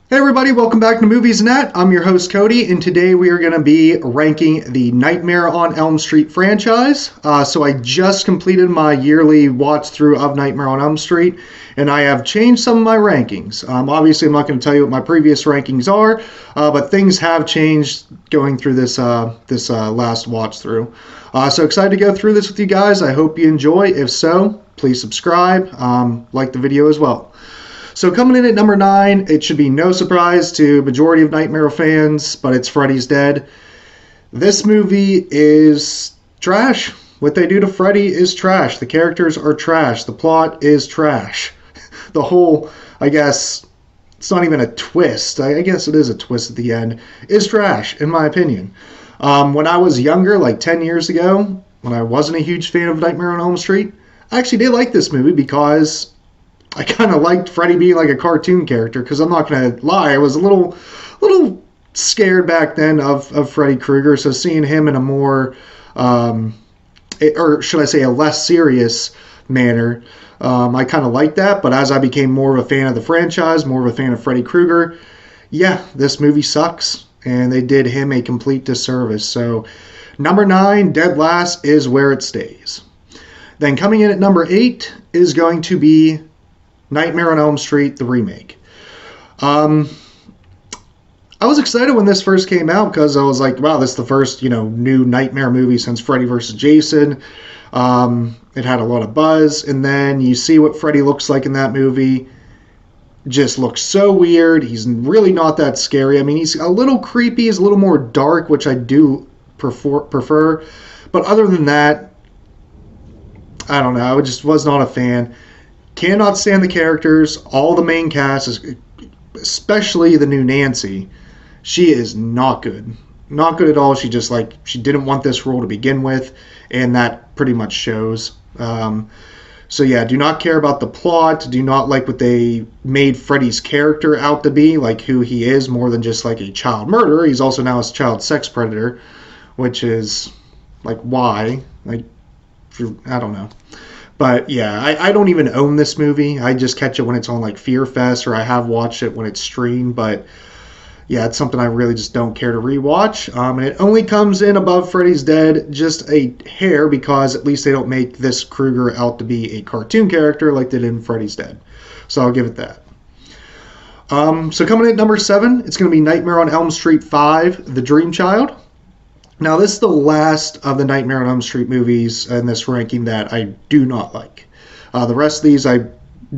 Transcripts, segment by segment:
Hey everybody, welcome back to Movies Net. I'm your host Cody, and today we are going to be ranking the Nightmare on Elm Street franchise. So I just completed my yearly watch through of Nightmare on Elm Street, and I have changed some of my rankings. Obviously, I'm not going to tell you what my previous rankings are, but things have changed going through this last watch through. So excited to go through this with you guys. I hope you enjoy. If so, please subscribe, like the video as well. So coming in at number 9, it should be no surprise to majority of Nightmare fans, but it's Freddy's Dead. This movie is trash. What they do to Freddy is trash. The characters are trash. The plot is trash. The whole, I guess, it's not even a twist. I guess it is a twist at the end. Is trash, in my opinion. When I was younger, like 10 years ago, when I wasn't a huge fan of Nightmare on Elm Street, I actually did like this movie because I kind of liked Freddy being like a cartoon character, because I'm not going to lie, I was a little scared back then of Freddy Krueger, so seeing him in a more, or should I say a less serious manner, I kind of liked that, but as I became more of a fan of the franchise, more of a fan of Freddy Krueger, yeah, this movie sucks, and they did him a complete disservice. So number 9, dead last, is where it stays. Then coming in at number 8 is going to be Nightmare on Elm Street, the remake. I was excited when this first came out because I was like, wow, this is the first, new Nightmare movie since Freddy vs. Jason. It had a lot of buzz, and then you see what Freddy looks like in that movie. Just looks so weird. He's really not that scary. I mean, he's a little creepy. He's a little more dark, which I do prefer. But other than that, I don't know. I just was not a fan. Cannot stand the characters. All the main cast, especially the new Nancy, she is not good. Not good at all. She didn't want this role to begin with, and that pretty much shows. So yeah, do not care about the plot. Do not like what they made Freddy's character out to be, like who he is, more than just like a child murderer. He's also now a child sex predator, which is like why? Like, I don't know. But yeah, I don't even own this movie. I just catch it when it's on like Fear Fest, or I have watched it when it's streamed. But yeah, it's something I really just don't care to rewatch. And it only comes in above Freddy's Dead just a hair, because at least they don't make this Krueger out to be a cartoon character like they did in Freddy's Dead. So I'll give it that. So coming in at number 7, it's going to be Nightmare on Elm Street 5, The Dream Child. Now, this is the last of the Nightmare on Elm Street movies in this ranking that I do not like. The rest of these I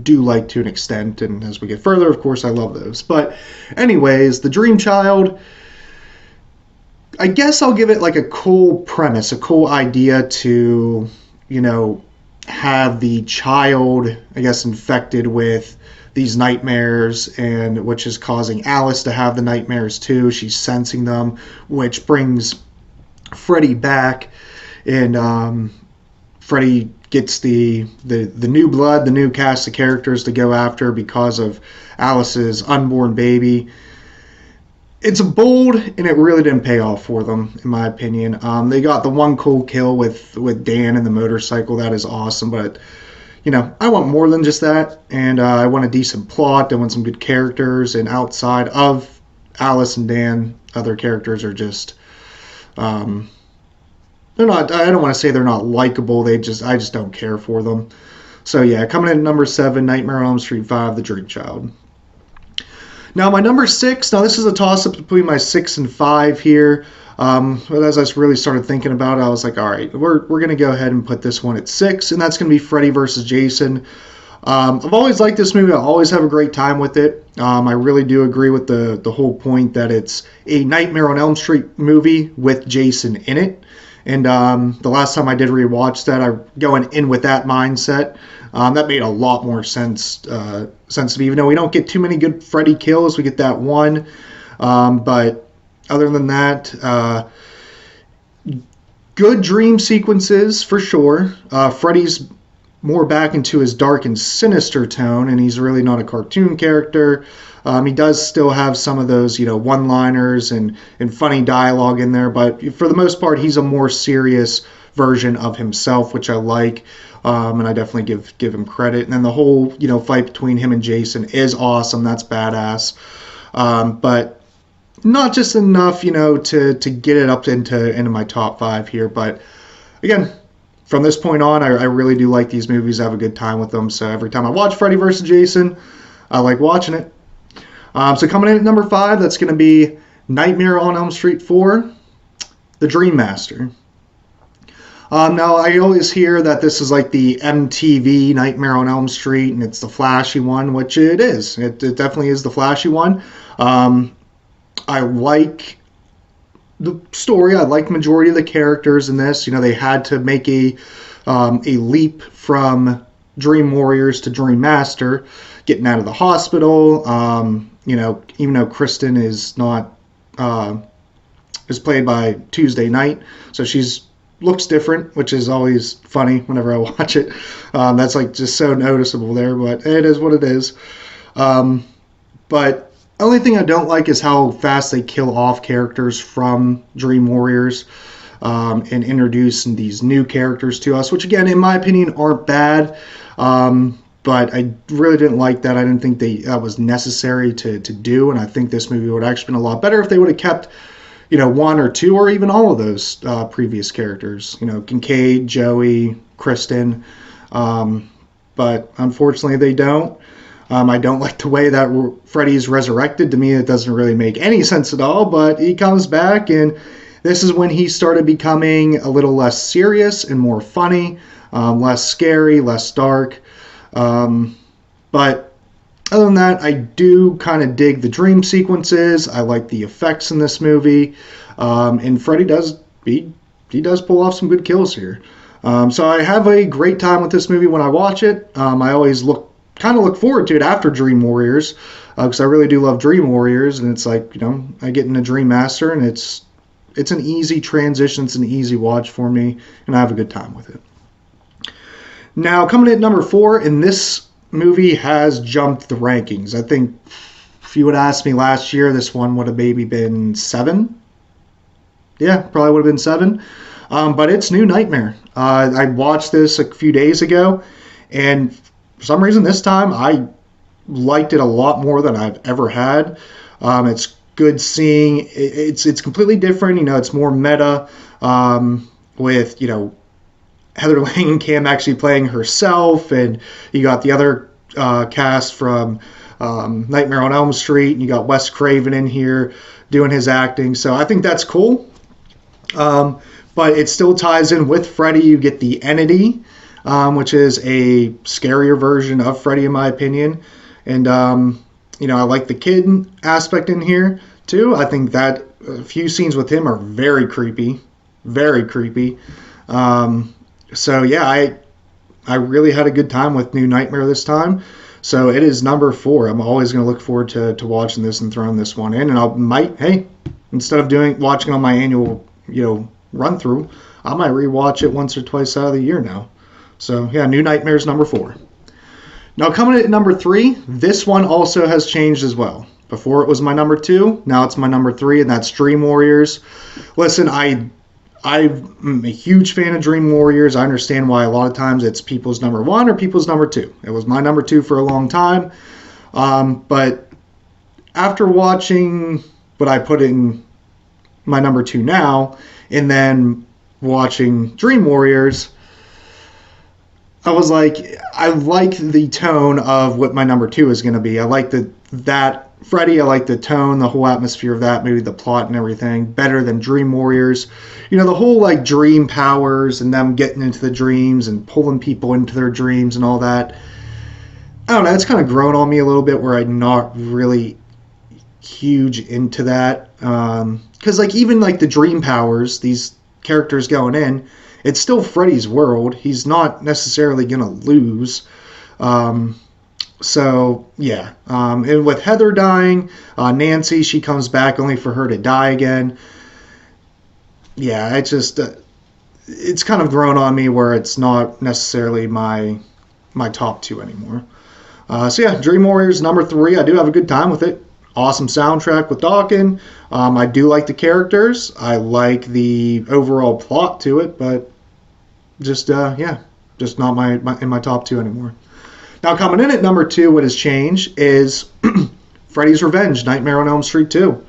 do like to an extent, and as we get further, of course, I love those. But anyways, The Dream Child, I guess I'll give it like a cool premise, a cool idea to, have the child, I guess, infected with these nightmares, and which is causing Alice to have the nightmares too. She's sensing them, which brings Freddy back, and Freddy gets the new blood, the new cast of characters to go after because of Alice's unborn baby. It's bold, and it really didn't pay off for them, in my opinion. They got the one cool kill with Dan and the motorcycle. That is awesome, but I want more than just that, and I want a decent plot. I want some good characters, and outside of Alice and Dan, other characters are just they're not. I don't want to say they're not likable. I just don't care for them. So yeah, coming in at number 7, Nightmare on Elm Street 5, The Dream Child. Now my number 6. Now this is a toss-up between my 6 and 5 here. But as I really started thinking about it, I was like, all right, we're gonna go ahead and put this one at 6, and that's gonna be Freddy vs. Jason. I've always liked this movie. I always have a great time with it. I really do agree with the whole point that it's a Nightmare on Elm Street movie with Jason in it. And the last time I did rewatch that, I going in with that mindset. That made a lot more sense to me. Even though we don't get too many good Freddy kills, we get that one. But other than that, good dream sequences for sure. Freddy's more back into his dark and sinister tone, and he's really not a cartoon character. He does still have some of those, one-liners and funny dialogue in there, but for the most part, he's a more serious version of himself, which I like, and I definitely give him credit. And then the whole, fight between him and Jason is awesome. That's badass. but not just enough, to get it up into my top 5 here. But again, from this point on, I really do like these movies. I have a good time with them. So every time I watch Freddy vs. Jason, I like watching it. So coming in at number 5, that's going to be Nightmare on Elm Street 4, The Dream Master. Now, I always hear that this is like the MTV Nightmare on Elm Street, and it's the flashy one, which it is. It definitely is the flashy one. I like the story. I like the majority of the characters in this. They had to make a leap from Dream Warriors to Dream Master, getting out of the hospital. Even though Kristen is not is played by Tuesday Night, so looks different, which is always funny whenever I watch it. That's like just so noticeable there, but it is what it is. But the only thing I don't like is how fast they kill off characters from Dream Warriors and introduce these new characters to us, which again, in my opinion, aren't bad. But I really didn't like that. I didn't think that was necessary to do, and I think this movie would have actually been a lot better if they would have kept one or two or even all of those previous characters, Kincaid, Joey, Kristen, but unfortunately they don't. I don't like the way that Freddy's resurrected. To me, it doesn't really make any sense at all, but he comes back, and this is when he started becoming a little less serious and more funny, less scary, less dark. But other than that, I do kind of dig the dream sequences. I like the effects in this movie. And Freddy does pull off some good kills here. So I have a great time with this movie when I watch it. I always look forward to it after Dream Warriors, because I really do love Dream Warriors, and it's like, I get into Dream Master, and it's an easy transition. It's an easy watch for me, and I have a good time with it. Now, coming in at number 4, and this movie has jumped the rankings. I think if you would ask me last year, this one would have maybe been 7. Yeah, probably would have been 7. But it's New Nightmare. I watched this a few days ago, and for some reason this time I liked it a lot more than I've ever had. It's good seeing. It's completely different. It's more meta with, Heather Langenkamp actually playing herself, and you got the other cast from Nightmare on Elm Street, and you got Wes Craven in here doing his acting. So I think that's cool. But it still ties in with Freddy. You get the Entity, which is a scarier version of Freddy, in my opinion. And, I like the kid aspect in here, too. I think that a few scenes with him are very creepy. Very creepy. So yeah, I really had a good time with New Nightmare this time. So it is number 4. I'm always going to look forward to watching this and throwing this one in. And instead of watching on my annual, run through, I might rewatch it once or twice out of the year now. So yeah, New Nightmare is number 4. Now coming in at number 3, this one also has changed as well. Before it was my number 2, now it's my number 3, and that's Dream Warriors. Listen, I'm a huge fan of Dream Warriors. I understand why a lot of times it's people's number 1 or people's number 2. It was my number 2 for a long time. But after watching what I put in my number 2 now, and then watching Dream Warriors, I was like, I like the tone of what my number 2 is going to be. I like that Freddy. I like the tone, the whole atmosphere of that movie, the plot and everything, better than Dream Warriors. The whole like dream powers and them getting into the dreams and pulling people into their dreams and all that. I don't know, it's kind of grown on me a little bit where I'm not really huge into that. Because even the dream powers, these characters going in, it's still Freddy's world. He's not necessarily going to lose. So, yeah. And with Heather dying, Nancy, she comes back only for her to die again. Yeah, it's just, it's kind of grown on me where it's not necessarily my top 2 anymore. So, yeah, Dream Warriors, number 3. I do have a good time with it. Awesome soundtrack with Dawkins. I do like the characters. I like the overall plot to it, but just not in my top 2 anymore. Now, coming in at number 2, what has changed is Freddy's Revenge, Nightmare on Elm Street 2.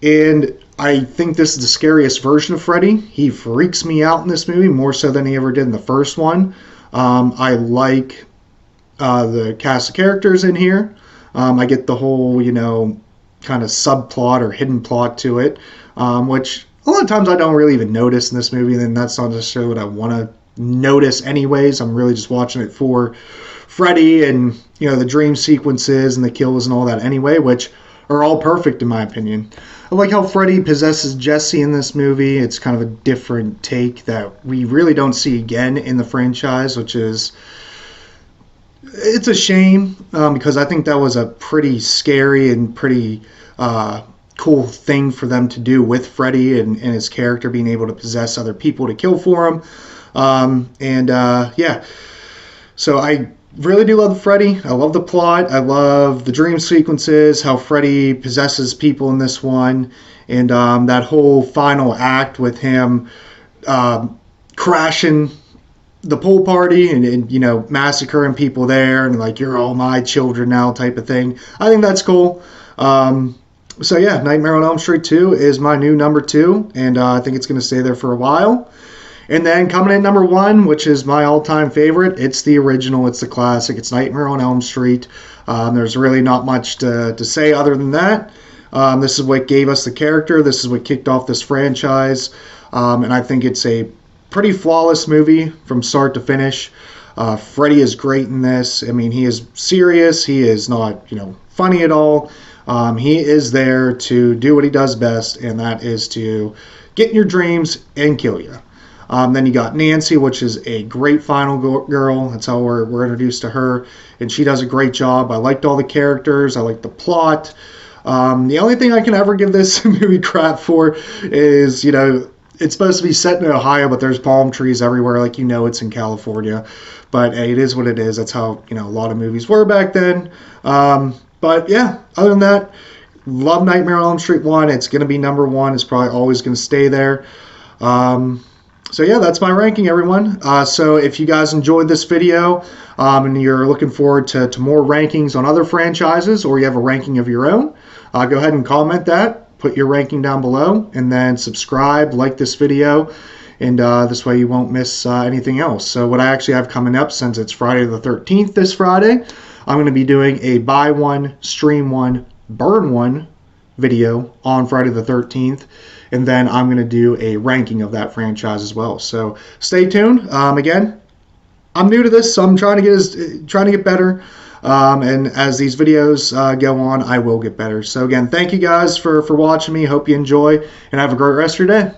And I think this is the scariest version of Freddy. He freaks me out in this movie more so than he ever did in the first one. I like the cast of characters in here. I get the whole, kind of subplot or hidden plot to it, which a lot of times I don't really even notice in this movie, and that's not necessarily what I want to notice anyways. I'm really just watching it for Freddy and, the dream sequences and the kills and all that anyway, which are all perfect in my opinion. I like how Freddy possesses Jesse in this movie. It's kind of a different take that we really don't see again in the franchise, which is, it's a shame because I think that was a pretty scary and pretty cool thing for them to do with Freddy and his character being able to possess other people to kill for him. So I really do love Freddy. I love the plot. I love the dream sequences, how Freddy possesses people in this one, and that whole final act with him crashing the pool party and massacring people there and like, you're all my children now type of thing. I think that's cool. So yeah, Nightmare on Elm Street 2 is my new number 2, and I think it's going to stay there for a while. And then coming in number 1, which is my all-time favorite, it's the original, it's the classic, it's Nightmare on Elm Street. There's really not much to say other than that. This is what gave us the character, this is what kicked off this franchise, and I think it's a pretty flawless movie from start to finish. Freddy is great in this. I mean, he is serious, he is not, funny at all. He is there to do what he does best, and that is to get in your dreams and kill you. Then you got Nancy, which is a great final girl. That's how we're introduced to her, and she does a great job. I liked all the characters. I liked the plot. The only thing I can ever give this movie crap for is, it's supposed to be set in Ohio, but there's palm trees everywhere, like it's in California. But hey, it is what it is. That's how a lot of movies were back then. But yeah, other than that, love Nightmare on Elm Street 1. It's going to be number 1. It's probably always going to stay there. So yeah, that's my ranking, everyone. So if you guys enjoyed this video and you're looking forward to more rankings on other franchises, or you have a ranking of your own, go ahead and comment that. Put your ranking down below, and then subscribe, like this video, and this way you won't miss anything else. So what I actually have coming up, since it's Friday the 13th this Friday, I'm going to be doing a buy one, stream one, burn one video on Friday the 13th. And then I'm going to do a ranking of that franchise as well. So stay tuned. Again, I'm new to this, so I'm trying to get better. And as these videos go on, I will get better. So again, thank you guys for watching me. Hope you enjoy, and have a great rest of your day.